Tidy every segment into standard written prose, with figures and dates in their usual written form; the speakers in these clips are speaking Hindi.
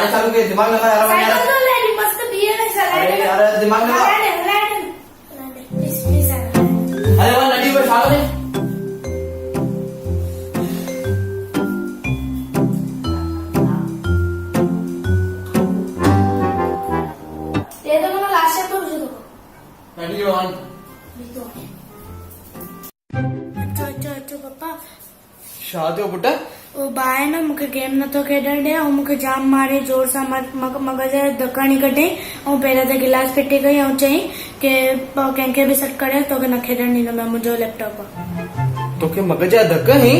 गाड़ी चालू के दिमाग लगा यार साइकिल तो ले ली मस्त बीए में चला अरे यार दिमाग लगा प्लीज अरे वो नदी पे छालो नहीं ये तो मैं लास्ट टाइम तो मुझे दो नदी ऑन अच्छा पापा शादी हो पुटा वो बाए न मूंखे गेम नथो खेॾण ॾे ऐं मूंखे जाम मारे जोर सां मगज़ धकणी कढई ऐं पहिरियों त गिलास फिटी कई ऐं चयईं की कंहिंखे बि सॾु करे तोखे न खेॾण ॾींदोमांइ मुंहिंजो लैपटॉप आहे तोखे मगज जा धक ही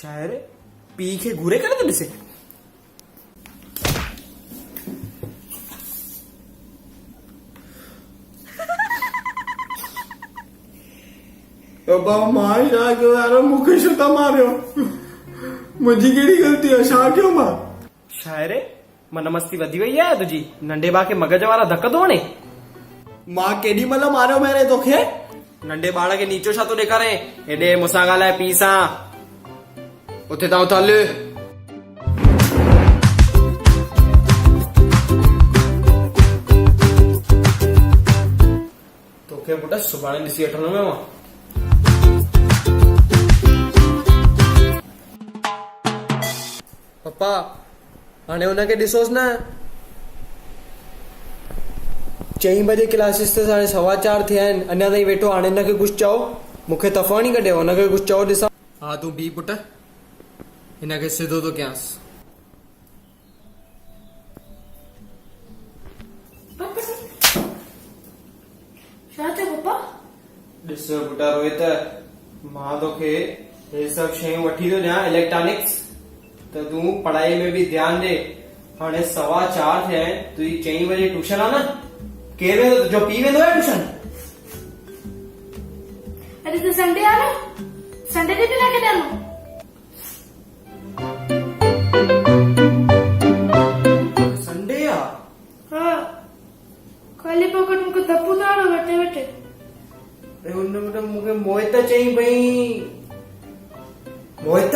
शायर पी खे घूरे करे तो ॾिसे बाबा मां छा कयो यार मूंखे छो था मारियो मुंहिंजी कहिड़ी ग़लती आहे छा कयो मां शायर मन मस्ती वधी वई आहे तुंहिंजी नंढे भाउ खे मगज वारा धक थो वणे मां केॾी महिल मारियो मेरे तोखे नंढे ॿार खे नीचो छा थो ॾेखारे हेॾे मूंसां ॻाल्हाए पी सां उथे तां उथल तोखे पुट सुभाणे ॾिसी वठंदोमांइ मां पप्पा हाणे हुनखे ॾिसोसि न 4 बजे क्लासिस ते हाणे 4:15 थिया आहिनि अञा ताईं वेठो हाणे हिनखे कुझु चओ मूंखे तफ़ाणी कढियो हुनखे कुझु चओ ॾिसां हा तूं बी पुट हिनखे सिधो थो कयांसि छा थियो पप्पा ॾिस पुट रोहित मां तोखे हे सभु शयूं वठी थो ॾियां इलेक्ट्रॉनिक्स त तूं पढ़ाई में बि ध्यानु ॾे हाणे 4:15 थिया आहिनि तुंहिंजी 4 बजे ट्यूशन आहे न केरु वेंदो तुंहिंजो पीउ वेंदो आहे ट्यूशन अरे तो संडे आहे न संडे ते बि न खेॾंदो संडे आहे हा खाली पकड़ मूंखे धपु था हणो वटे वटे हुन मूंखे मोहित चई पई मोहित